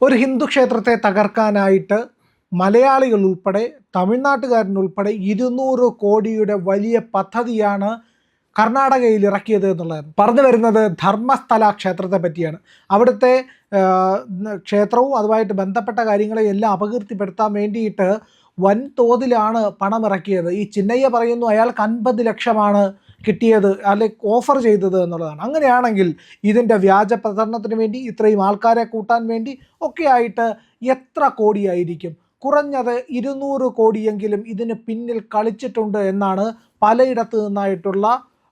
ഒരു ഹിന്ദു ക്ഷേത്രത്തെ തകർക്കാനായിട്ട് മലയാളികൾ ഉൾപ്പെടെ തമിഴ്നാട്ടുകാരനുൾപ്പെടെ 200 കോടിയുടെ വലിയ പദ്ധതിയാണ് കർണാടകയിൽ ഇറക്കിയത് എന്നുള്ളത്. പറഞ്ഞു വരുന്നത് ധർമ്മസ്ഥല ക്ഷേത്രത്തെ പറ്റിയാണ്. അവിടുത്തെ ക്ഷേത്രവും അതുമായിട്ട് ബന്ധപ്പെട്ട കാര്യങ്ങളെ എല്ലാം അപകീർത്തിപ്പെടുത്താൻ വേണ്ടിയിട്ട് വൻതോതിലാണ് പണം ഇറക്കിയത്. ഈ ചിന്നയ്യ പറയുന്നു അയാൾക്ക് 50 ലക്ഷമാണ് കിട്ടിയത് അല്ലെങ്കിൽ ഓഫർ ചെയ്തത് എന്നുള്ളതാണ്. അങ്ങനെയാണെങ്കിൽ ഇതിൻ്റെ വ്യാജ പ്രചരണത്തിന് വേണ്ടി ഇത്രയും ആൾക്കാരെ കൂട്ടാൻ വേണ്ടി ഒക്കെ ആയിട്ട് എത്ര കോടിയായിരിക്കും? കുറഞ്ഞത് 200 കോടിയെങ്കിലും ഇതിന് പിന്നിൽ കളിച്ചിട്ടുണ്ട് എന്നാണ് പലയിടത്തു നിന്നായിട്ടുള്ള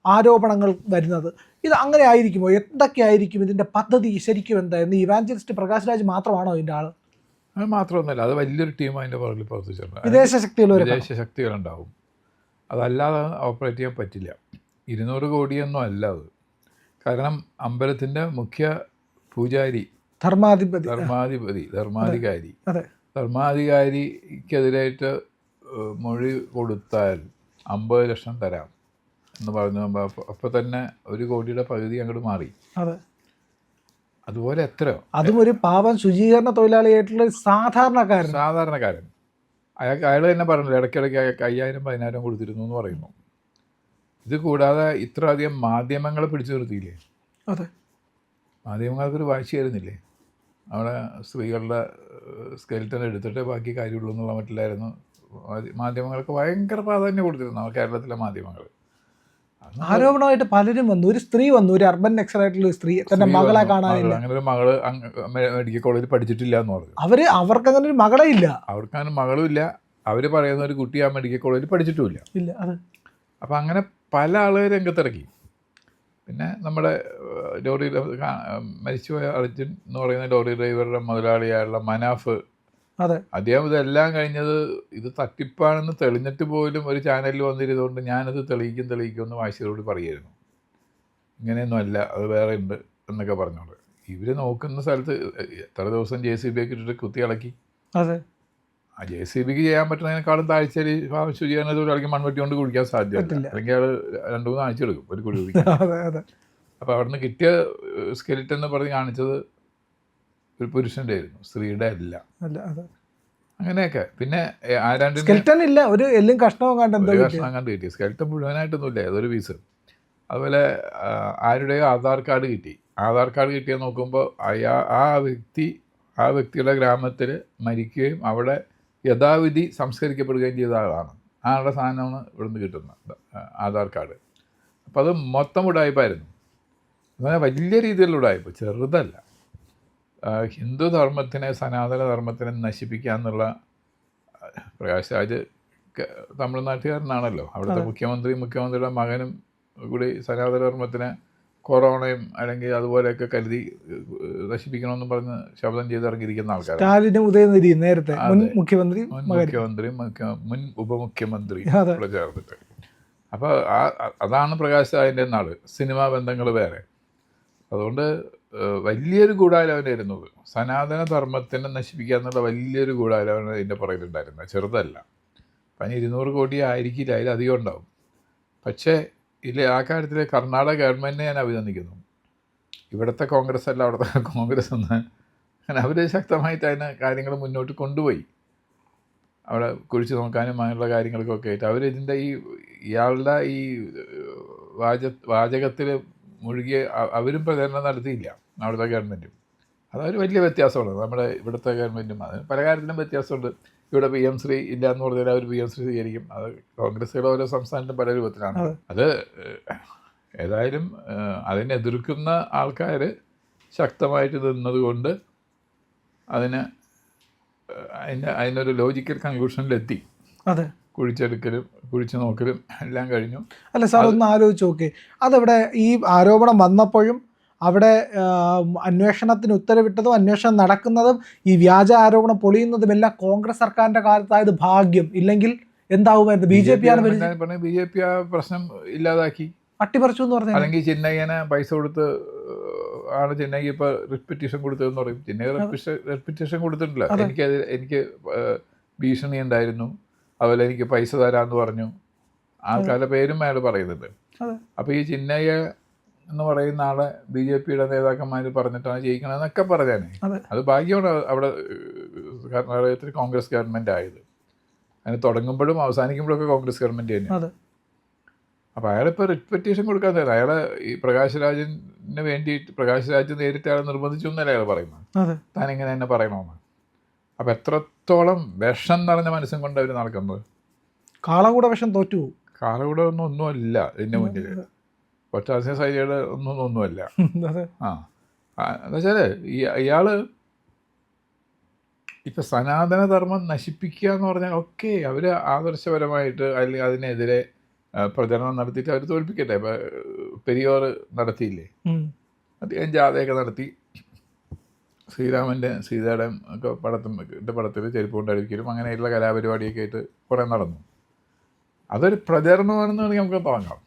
ആരോപണങ്ങൾ വരുന്നത്. ഇത് അങ്ങനെ ആയിരിക്കുമോ? എന്തൊക്കെയായിരിക്കും ഇതിൻ്റെ പദ്ധതി ശരിക്കും എന്തായിരുന്നു? ഇവാഞ്ചലിസ്റ്റ് പ്രകാശ് രാജ് മാത്രമാണോ ഇതിൻ്റെ ആൾ? അത് മാത്രമൊന്നുമല്ല, അത് വലിയൊരു ടീം അതിൻ്റെ പുറകിൽ പ്രവർത്തിച്ചിട്ടുണ്ട്. വിദേശ ശക്തികളുണ്ടാവും. അതല്ലാതെ ഓപ്പറേറ്റ് ചെയ്യാൻ പറ്റില്ല. 200 കോടിയൊന്നും അല്ല അത്. കാരണം അമ്പലത്തിൻ്റെ മുഖ്യ പൂജാരി ധർമാധികാരിക്കെതിരായിട്ട് മൊഴി കൊടുത്താൽ 50 ലക്ഷം തരാം എന്ന് പറഞ്ഞു. അപ്പോൾ തന്നെ 1 കോടിയുടെ പകുതി അങ്ങോട്ട് മാറി. അതുപോലെ എത്രയോ, അതും ഒരു പാവം ശുചീകരണ തൊഴിലാളിയായിട്ടുള്ള സാധാരണക്കാരൻ അയാൾ തന്നെ പറഞ്ഞില്ല, ഇടയ്ക്കിടയ്ക്ക് 5000-10,000 കൊടുത്തിരുന്നു എന്ന് പറയുന്നു. ഇത് കൂടാതെ ഇത്ര അധികം മാധ്യമങ്ങളെ പിടിച്ചു നിർത്തിയില്ലേ? മാധ്യമങ്ങൾക്കൊരു വാശിയായിരുന്നില്ലേ? അവിടെ സ്ത്രീകളുടെ സ്കെൽറ്റൻ എടുത്തിട്ട് ബാക്കി കാര്യമുള്ളൂ എന്നുള്ള മട്ടിലായിരുന്നു മാധ്യമങ്ങൾക്ക് ഭയങ്കര പ്രാധാന്യം കൊടുത്തിരുന്നു കേരളത്തിലെ മാധ്യമങ്ങൾ. ആരോപണമായിട്ട് പലരും വന്നു. ഒരു സ്ത്രീ വന്നു, ഒരു അർബൻ നക്സലായിട്ടുള്ള ഒരു സ്ത്രീ തന്റെ മകളെ കാണാനില്ല. അങ്ങനെ ഒരു മകള് മെഡിക്കൽ കോളേജിൽ പഠിച്ചിട്ടില്ല എന്ന് പറഞ്ഞു. അവർക്ക് അങ്ങനെ ഒരു മകളെ ഇല്ല, അവർക്കങ്ങനെ മകളും ഇല്ല. അവർ പറയുന്ന ഒരു കുട്ടി ആ മെഡിക്കൽ കോളേജിൽ പഠിച്ചിട്ടുമില്ല. അപ്പം അങ്ങനെ പല ആളുകൾ രംഗത്തിറക്കി. പിന്നെ നമ്മുടെ ലോറി മരിച്ചുപോയ അർജുൻ എന്ന് പറയുന്ന ലോറി ഡ്രൈവറുടെ മുതലാളിയായുള്ള മനാഫ്, അദ്ദേഹം ഇതെല്ലാം കഴിഞ്ഞത് ഇത് തട്ടിപ്പാണെന്ന് തെളിഞ്ഞിട്ട് പോലും ഒരു ചാനലിൽ വന്നിരുന്നുകൊണ്ട് ഞാനത് തെളിയിക്കും എന്ന് വാശിയോട് പറയായിരുന്നു. ഇങ്ങനെയൊന്നും അല്ല, അത് വേറെ ഉണ്ട് എന്നൊക്കെ പറഞ്ഞോണ്ട് ഇവർ നോക്കുന്ന സ്ഥലത്ത് എത്ര ദിവസം JCB ഒക്കെ ഇട്ടിട്ട് കുത്തി ഇളക്കി. ആ JCBക്ക് ചെയ്യാൻ പറ്റുന്നതിനേക്കാളും താഴ്ചയിൽ ശുചീകരണ തൊഴിലാളിക്ക് മൺവെട്ടി കൊണ്ട് കുടിക്കാൻ സാധ്യതയില്ല. അല്ലെങ്കിൽ അയാൾ 2-3 ആഴ്ച എടുക്കും ഒരു കുടി കുടിക്കാൻ. അപ്പോൾ അവിടെ നിന്ന് കിട്ടിയ സ്കെലിറ്റൻ എന്ന് പറഞ്ഞ് കാണിച്ചത് ഒരു പുരുഷൻ്റെ ആയിരുന്നു, സ്ത്രീയുടെ അല്ല. അങ്ങനെയൊക്കെ. പിന്നെ ഒരു കഷ്ണം കണ്ട് കിട്ടി. സ്കെൽറ്റൻ മുഴുവനായിട്ടൊന്നുമില്ല, ഏതൊരു പീസ്. അതുപോലെ ആരുടെയോ ആധാർ കാർഡ് കിട്ടി. ആധാർ കാർഡ് കിട്ടിയെന്ന് നോക്കുമ്പോൾ ആ വ്യക്തിയുടെ ഗ്രാമത്തിൽ മരിക്കുകയും അവിടെ യഥാവിധി സംസ്കരിക്കപ്പെടുകയും ചെയ്ത ആളാണ്. ആളുടെ സാധനമാണ് ഇവിടുന്ന് കിട്ടുന്നത് ആധാർ കാർഡ്. അപ്പോൾ അത് മൊത്തം ഉടായ്പായിരുന്നു. അങ്ങനെ വലിയ രീതിയിലുള്ള ഉടായ്പ, ചെറുതല്ല. ഹിന്ദു ധർമ്മത്തിനെ, സനാതന ധർമ്മത്തിനെ നശിപ്പിക്കുക എന്നുള്ള പ്രകാശ് രാജ് തമിഴ്നാട്ടുകാരനാണല്ലോ. അവിടുത്തെ മുഖ്യമന്ത്രിയുടെ മകനും കൂടി സനാതന ധർമ്മത്തിനെ കൊറോണയും അല്ലെങ്കിൽ അതുപോലെയൊക്കെ കരുതി നശിപ്പിക്കണമെന്ന് പറഞ്ഞ് ശബ്ദം ചെയ്തിറങ്ങിയിരിക്കുന്ന ആൾക്കാരാണ്. നേരത്തെ മുൻ മുഖ്യമന്ത്രി മുൻ ഉപമുഖ്യമന്ത്രി ചേർന്നിട്ട്. അപ്പോൾ അതാണ് പ്രകാശ് രാജിൻ്റെ നാട്. സിനിമാ ബന്ധങ്ങൾ വേറെ. അതുകൊണ്ട് വലിയൊരു ഗൂഢാലോചനയായിരുന്നു. സനാതന ധർമ്മത്തിനെ നശിപ്പിക്കുക എന്നുള്ള വലിയൊരു ഗൂഢാലോചന ഇതിൻ്റെ പുറകിലുണ്ടായിരുന്നത്, ചെറുതല്ല. അപ്പം 200 കോടി ആയിരിക്കില്ല, അതിലധികം ഉണ്ടാവും. പക്ഷേ ആ കാര്യത്തിൽ കർണാടക ഗവൺമെൻറ്റിനെ ഞാൻ അഭിനന്ദിക്കുന്നു. ഇവിടുത്തെ കോൺഗ്രസ് അല്ല, അവിടുത്തെ കോൺഗ്രസ് എന്ന് അങ്ങനെ അവർ ശക്തമായിട്ട് അതിനെ കാര്യങ്ങൾ മുന്നോട്ട് കൊണ്ടുപോയി. അവിടെ കുഴിച്ച് നോക്കാനും അങ്ങനെയുള്ള കാര്യങ്ങൾക്കൊക്കെ ആയിട്ട് അവരിതിൻ്റെ ഇയാളുടെ ഈ വാചകത്തിൽ മുഴുകിയ അവരും പ്രചരണം നടത്തിയില്ല, അവിടുത്തെ ഗവൺമെൻറ്റും. അതൊരു വലിയ വ്യത്യാസമാണ് നമ്മുടെ ഇവിടുത്തെ ഗവൺമെൻറ്റും. അതിന് പല കാര്യത്തിലും വ്യത്യാസമുണ്ട്. ഇവിടെ PM ശ്രീ ഇല്ല എന്ന് പറഞ്ഞാൽ അവർ PM ശ്രീ സ്വീകരിക്കും. അത് കോൺഗ്രസ്സുകളുടെ ഓരോ സംസ്ഥാനത്തും പല രൂപത്തിലാണ്. അത് ഏതായാലും അതിനെ എതിർക്കുന്ന ആൾക്കാർ ശക്തമായിട്ട് നിന്നതുകൊണ്ട് അതിനൊരു ലോജിക്കൽ കൺക്ലൂഷനിലെത്തി. കുഴിച്ചെടുക്കലും കുഴിച്ചു നോക്കലും എല്ലാം കഴിഞ്ഞു. അല്ല സാർ, ഒന്ന് ആലോചിച്ച് നോക്കേ, അതവിടെ ഈ ആരോപണം വന്നപ്പോഴും അവിടെ അന്വേഷണത്തിന് ഉത്തരവിട്ടതും അന്വേഷണം നടക്കുന്നതും ഈ വ്യാജ ആരോപണം പൊളിയുന്നതും എല്ലാം കോൺഗ്രസ് സർക്കാരിൻ്റെ കാലത്തായത് ഭാഗ്യം. ഇല്ലെങ്കിൽ എന്താവുമായിരുന്നു? BJP ആ പ്രശ്നം ഇല്ലാതാക്കി, അട്ടിപ്പറിച്ചു എന്ന് പറഞ്ഞു. അല്ലെങ്കിൽ ചിന്നയ്യനെ പൈസ കൊടുത്ത് ആണ് ചിന്നയ്ക്ക് ഇപ്പോൾ റിപ്പറ്റീഷൻ കൊടുത്തതെന്ന് പറയും. ചിന്നയ്യ റിപ്പറ്റീഷൻ കൊടുത്തിട്ടില്ല. എനിക്ക് ഭീഷണി ഉണ്ടായിരുന്നു, അതുപോലെ എനിക്ക് പൈസ തരാമെന്ന് പറഞ്ഞു. ആൾക്കാരുടെ പേരും അയാൾ പറയുന്നുണ്ട്. അപ്പോൾ ഈ ചിന്നയ്യ എന്ന് പറയുന്ന ആളെ BJP-യുടെ നേതാക്കന്മാർ പറഞ്ഞിട്ടാണ് ജയിക്കണമെന്നൊക്കെ പറഞ്ഞാണ്. അത് ഭാഗ്യമാണ് അവിടെ കർണാടകത്തിൽ കോൺഗ്രസ് ഗവൺമെൻറ് ആയത്. അതിന് തുടങ്ങുമ്പോഴും അവസാനിക്കുമ്പോഴൊക്കെ കോൺഗ്രസ് ഗവൺമെൻറ് തന്നെയാണ്. അപ്പോൾ അയാളിപ്പോൾ റിട്ട് പെറ്റീഷൻ കൊടുക്കാൻ തരാം. അയാളെ ഈ പ്രകാശ് രാജിന് വേണ്ടിയിട്ട് പ്രകാശ് രാജ് നേരിട്ട് അയാളെ നിർബന്ധിച്ചു എന്നല്ല അയാൾ പറയുന്നത്, താൻ ഇങ്ങനെ തന്നെ പറയണമെന്ന്. അപ്പോൾ എത്രത്തോളം വിഷം നിറഞ്ഞ മനസ്സും കൊണ്ട് അവർ നടക്കുന്നത്. കാളകൂട വിഷം തോറ്റു. കാളകൂട ഒന്നുമല്ല ഇതിൻ്റെ മുന്നിൽ, ഒറ്റാസിയ സൈഡിയുടെ ഒന്നുമല്ല. എന്താ വെച്ചാൽ ഇയാൾ ഇപ്പം സനാതനധർമ്മം നശിപ്പിക്കുക എന്ന് പറഞ്ഞാൽ ഓക്കെ, അവർ ആദർശപരമായിട്ട് അല്ലെങ്കിൽ അതിനെതിരെ പ്രചരണം നടത്തിയിട്ട് അവർ തോൽപ്പിക്കട്ടെ. ഇപ്പം പെരിയോർ നടത്തിയില്ലേ, അദ്ദേഹം ജാഥയൊക്കെ നടത്തി ശ്രീരാമൻ്റെ സീതയുടെ ഒക്കെ പടത്തിൽ ചെരുപ്പ് കൊണ്ടടിക്കലും അങ്ങനെയുള്ള കലാപരിപാടിയൊക്കെ ആയിട്ട് കുറേ നടന്നു. അതൊരു പ്രചരണമാണെന്ന് വേണമെങ്കിൽ നമുക്ക് തുടങ്ങാം.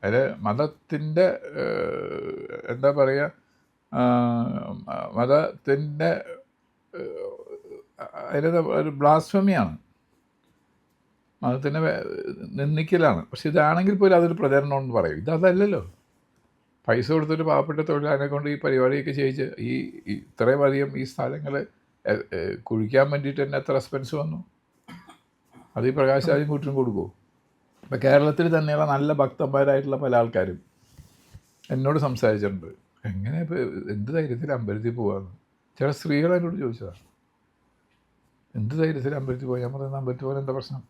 അതിൽ മതത്തിൻ്റെ എന്താ പറയുക, മതത്തിൻ്റെ അതിന് ഒരു ബ്ലാസ്ഫമിയാണ്, മതത്തിൻ്റെ നിന്ദിക്കലാണ്. പക്ഷെ ഇതാണെങ്കിൽ പോലും അതൊരു പ്രചരണമെന്ന് പറയും. ഇതല്ലല്ലോ. പൈസ കൊടുത്തൊരു പാവപ്പെട്ട തൊഴിലാളിനെ കൊണ്ട് ഈ പരിപാടിയൊക്കെ ചെയ്യിച്ച് ഈ ഇത്രയും അധികം ഈ സ്ഥലങ്ങൾ കുഴിക്കാൻ വേണ്ടിയിട്ട് തന്നെ എത്ര എക്സ്പെൻസ് വന്നു. അത് ഈ പ്രകാശ് രാജും കൂട്ടിനും കൊടുക്കുമോ? ഇപ്പം കേരളത്തിൽ തന്നെയുള്ള നല്ല ഭക്തന്മാരായിട്ടുള്ള പല ആൾക്കാരും എന്നോട് സംസാരിച്ചിട്ടുണ്ട്, എങ്ങനെ ഇപ്പോൾ എന്ത് ധൈര്യത്തിൽ അമ്പലത്തിൽ പോകാമെന്ന്. ചില സ്ത്രീകൾ എന്നോട് ചോദിച്ചതാണ്, എന്ത് ധൈര്യത്തിൽ അമ്പലത്തിൽ പോയി. ഞാൻ പറയുന്നത് അമ്പലത്തിൽ പോകാൻ എന്താ പ്രശ്നം?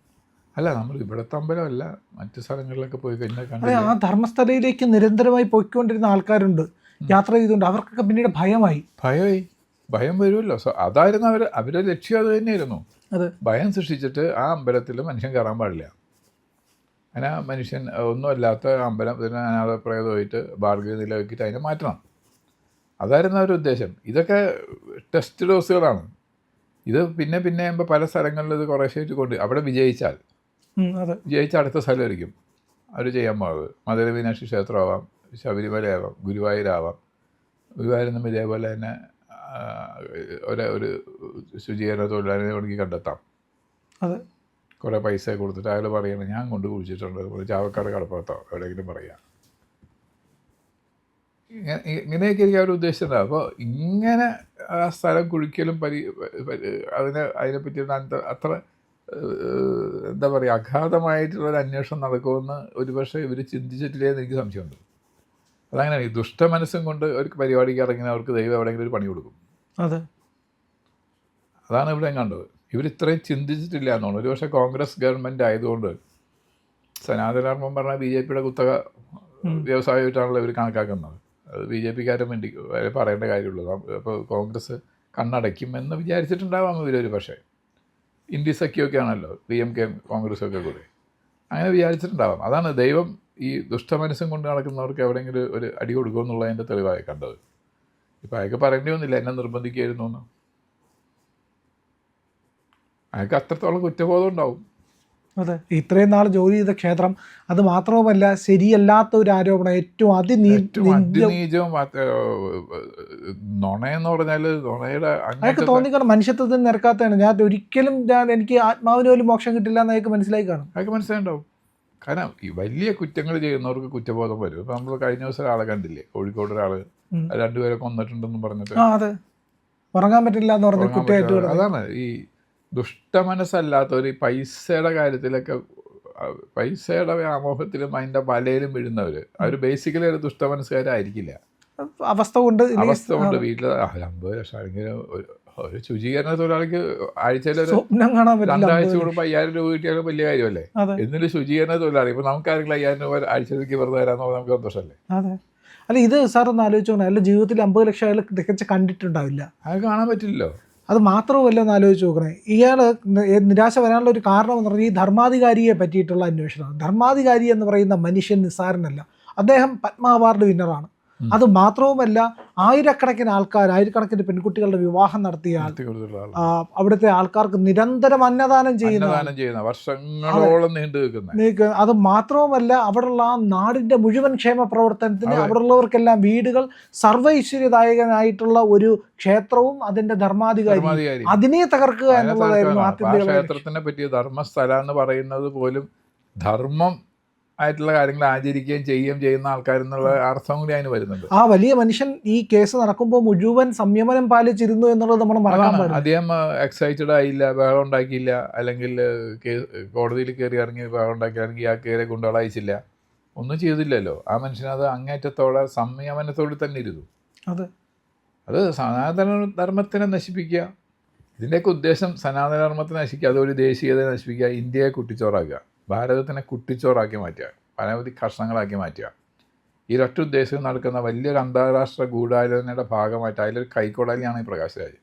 അല്ല, നമ്മൾ ഇവിടുത്തെ അമ്പലമല്ല, മറ്റു സ്ഥലങ്ങളിലൊക്കെ പോയി കഴിഞ്ഞാൽ കണ്ടു. ആ ധർമ്മസ്ഥലയിലേക്ക് നിരന്തരമായി പോയിക്കൊണ്ടിരുന്ന ആൾക്കാരുണ്ട്, യാത്ര ചെയ്തുകൊണ്ട്. അവർക്കൊക്കെ പിന്നീട് ഭയം വരുമല്ലോ. അതായിരുന്നു അവരുടെ ലക്ഷ്യം, അത് തന്നെയായിരുന്നു. ഭയം സൃഷ്ടിച്ചിട്ട് ആ അമ്പലത്തിൽ മനുഷ്യൻ കയറാൻ പാടില്ല. അങ്ങനെ മനുഷ്യൻ ഒന്നുമല്ലാത്ത അമ്പലം ഇതിനെ അനാഥപ്രേതമായിട്ട് ബാർഗൈൻ നിലനിൽക്കിയിട്ട് അതിനെ മാറ്റണം. അതായിരുന്നു അവരുടെ ഉദ്ദേശം. ഇതൊക്കെ ടെസ്റ്റ് ഡോസുകളാണ്. ഇത് പിന്നെ ആകുമ്പോൾ പല സ്ഥലങ്ങളിൽ ഇത് കുറേശ്ശായിട്ട് കൊണ്ട് അവിടെ വിജയിച്ചാൽ അടുത്ത സ്ഥലമായിരിക്കും അവർ ചെയ്യാൻ പോകുന്നത്. മധുര മീനാക്ഷി ക്ഷേത്രമാവാം, ശബരിമലയാവാം, ഗുരുവായൂരാവാം. ഗുരുവായൂരിൽ നിന്നും ഇതേപോലെ തന്നെ ഒരു ശുചീകരണ തൊഴിലാളിനെ വേണമെങ്കിൽ കണ്ടെത്താം. കുറേ പൈസ കൊടുത്തിട്ട് അയാൾ പറയണം ഞാൻ കൊണ്ട് കുഴിച്ചിട്ടുണ്ട്, ചാവക്കാട് കടപ്പുറത്തോ എവിടെയെങ്കിലും പറയാം. ഇങ്ങനെയൊക്കെ എനിക്ക് അവർ ഉദ്ദേശിച്ചിട്ടുണ്ടാവും. അപ്പോൾ ഇങ്ങനെ ആ സ്ഥലം കുഴിക്കലും അതിനെപ്പറ്റി അത്ര എന്താ പറയുക അഗാധമായിട്ടുള്ളൊരു അന്വേഷണം നടക്കുമെന്ന് ഒരുപക്ഷെ ഇവർ ചിന്തിച്ചിട്ടില്ലേ എന്ന് എനിക്ക് സംശയമുണ്ട്. അതങ്ങനെയാണ്. ഈ ദുഷ്ടമനസ്സും കൊണ്ട് ഒരു പരിപാടിക്ക് ഇറങ്ങിയാൽ അവർക്ക് ദൈവം എവിടെയെങ്കിലും ഒരു പണി കൊടുക്കും. അതാണ് ഇവിടെ കണ്ടത്. ഇവരിത്രയും ചിന്തിച്ചിട്ടില്ല എന്നാണ്. ഒരുപക്ഷെ കോൺഗ്രസ് ഗവൺമെൻറ് ആയതുകൊണ്ട് സനാതനധർമ്മം പറഞ്ഞാൽ BJP-യുടെ കുത്തക വ്യവസായമായിട്ടാണല്ലോ ഇവർ കണക്കാക്കുന്നത്. അത് BJP-ക്കാരും വേണ്ടി പറയേണ്ട കാര്യമുള്ളൂ. അപ്പോൾ കോൺഗ്രസ് കണ്ണടയ്ക്കുമെന്ന് വിചാരിച്ചിട്ടുണ്ടാവാം ഇവരൊരു. പക്ഷേ ഇന്ത്യ സഖ്യമൊക്കെ ആണല്ലോ DMK കോൺഗ്രസ്സൊക്കെ കൂടെ, അങ്ങനെ വിചാരിച്ചിട്ടുണ്ടാവാം. അതാണ് ദൈവം ഈ ദുഷ്ടമനസ്സും കൊണ്ട് നടക്കുന്നവർക്ക് എവിടെയെങ്കിലും ഒരു അടി കൊടുക്കുമെന്നുള്ളതിൻ്റെ തെളിവായി കണ്ടത്. ഇപ്പോൾ അയാൾക്ക് പറയേണ്ടി വന്നില്ല എന്നെ നിർബന്ധിക്കുകയായിരുന്നു എന്ന്. അയാൾക്ക് അത്രത്തോളം കുറ്റബോധം ഉണ്ടാവും. ഇത്രയും നാൾ ജോലി ചെയ്ത ക്ഷേത്രം, അത് മാത്രവുമല്ല ശരിയല്ലാത്ത ഒരു ആരോപണം, ഏറ്റവും അതിനീചവും നുണയെന്ന് പറഞ്ഞാൽ നുണയുടെ അയാൾക്ക് തോന്നിക്കാണ് മനുഷ്യത്വത്തിന് നിരക്കാത്തതാണ്. ഒരിക്കലും എനിക്ക് ആത്മാവിന് പോലും മോക്ഷം കിട്ടില്ല എന്ന് അയാൾക്ക് മനസ്സിലായി കാണും. അയാൾക്ക് മനസ്സിലായിട്ടുണ്ടാവും. കാരണം ഈ വലിയ കുറ്റങ്ങൾ ചെയ്യുന്നവർക്ക് കുറ്റബോധം വരും. ഇപ്പം നമ്മൾ കഴിഞ്ഞ ദിവസം ഒരാളെ കണ്ടില്ലേ, കോഴിക്കോട് ഒരാൾ 2 പേരെ കൊന്നിട്ടുണ്ടെന്ന് പറഞ്ഞിട്ട് ഉറങ്ങാൻ പറ്റില്ല എന്ന് പറഞ്ഞ കുറ്റമായിട്ട്. അതാണ് ഈ ദുഷ്ടമനസ്സല്ലാത്തവർ ഈ പൈസയുടെ കാര്യത്തിലൊക്കെ, പൈസയുടെ വ്യാമോഹത്തിലും അതിൻ്റെ വലയിലും വീഴുന്നവർ, അവർ ബേസിക്കലി ഒരു ദുഷ്ടമനസ്സുകാരായിരിക്കില്ല. അവസ്ഥ കൊണ്ട് വീട്ടിൽ 50 ലക്ഷം അല്ലെങ്കിൽ ഒരു ശുചീകരണ തൊഴിലാളിക്ക് ആഴ്ചയിൽ 2 ആഴ്ച കൂടുമ്പോൾ 5000 രൂപ കിട്ടിയാലും വലിയ കാര്യമല്ലേ. എന്നിട്ട് ശുചീകരണ തൊഴിലാളി ഇപ്പോൾ നമുക്കാരെങ്കിലും 5000 രൂപ ആഴ്ചയിലേക്ക് വെറുതെ തരാമെന്ന് പറഞ്ഞാൽ നമുക്ക് സന്തോഷമല്ലേ. അല്ല, ഇത് സാർ ഒന്ന് ആലോചിച്ചോണം, അയാളുടെ ജീവിതത്തിൽ 50 ലക്ഷം അയാൾ തികച്ച് കണ്ടിട്ടുണ്ടാവില്ല. അത് കാണാൻ പറ്റില്ലല്ലോ. അത് മാത്രമല്ല ഒന്ന് ആലോചിച്ച് നോക്കണേ, ഇയാൾ നിരാശ വരാനുള്ള ഒരു കാരണം എന്ന് പറഞ്ഞാൽ ഈ ധർമാധികാരിയെ പറ്റിയിട്ടുള്ള അന്വേഷണമാണ്. ധർമാധികാരി എന്ന് പറയുന്ന മനുഷ്യൻ നിസ്സാരനല്ല. അദ്ദേഹം പത്മ അവാർഡ് വിന്നറാണ്. അത് മാത്രവുമല്ല, ആയിരക്കണക്കിന് പെൺകുട്ടികളുടെ വിവാഹം നടത്തിയ അവിടുത്തെ ആൾക്കാർക്ക് നിരന്തരം അന്നദാനം ചെയ്യുന്ന വർഷങ്ങളോളം നീണ്ടു. അത് മാത്രവുമല്ല, അവിടെയുള്ള ആ നാടിന്റെ മുഴുവൻ ക്ഷേമ പ്രവർത്തനത്തിന് അവിടെയുള്ളവർക്കെല്ലാം വീടുകൾ, സർവൈശ്വര്യദായകനായിട്ടുള്ള ഒരു ക്ഷേത്രവും അതിന്റെ ധർമാധികാരി, അതിനെ തകർക്കുക എന്നുള്ളതായിരുന്നു ക്ഷേത്രത്തിനെ പറ്റിയ ധർമ്മസ്ഥല എന്ന് പറയുന്നത് പോലും ധർമ്മം ആയിട്ടുള്ള കാര്യങ്ങൾ ആചരിക്കുകയും ചെയ്യുന്ന ആൾക്കാരെന്നുള്ള അർത്ഥം കൂടി അതിന് വരുന്നുണ്ട്. ആ വലിയ മനുഷ്യൻ ഈ കേസ് നടക്കുമ്പോൾ മുഴുവൻ സംയമനം പാലിച്ചിരുന്നു എന്നുള്ളത് നമ്മൾ മറക്കാൻ പാടില്ല. അദ്ദേഹം എക്സൈറ്റഡ് ആയില്ല, ബഹളം ഉണ്ടാക്കിയില്ല, അല്ലെങ്കിൽ കോടതിയിൽ കയറി ഇറങ്ങി ബഹളം ഉണ്ടാക്കിയില്ലെങ്കിൽ ആ കയറി ഗുണ്ടകളയച്ചില്ല, ഒന്നും ചെയ്തില്ലല്ലോ. ആ മനുഷ്യനത് അങ്ങേറ്റത്തോടെ സംയമനത്തോടെ തന്നെ ഇരുന്നു. അത് സനാതന ധർമ്മത്തിനെ നശിപ്പിക്കുക, ഇതിൻ്റെയൊക്കെ ഉദ്ദേശം സനാതന ധർമ്മത്തിനെ നശിക്കുക, അതൊരു ദേശീയതയെ നശിപ്പിക്കുക, ഇന്ത്യയെ കുട്ടിച്ചോറാക്കുക, ഭാരതത്തിനെ കുട്ടിച്ചോറാക്കി മാറ്റുക, പരമാവധി കഷ്ണങ്ങളാക്കി മാറ്റുക. ഈ ഒറ്റ ഉദ്ദേശം നടക്കുന്ന വലിയൊരു അന്താരാഷ്ട്ര ഗൂഢാലോചനയുടെ ഭാഗമായിട്ട് അതിലൊരു കൈക്കോടാലിയാണ് ഈ പ്രകാശ് രാജ്.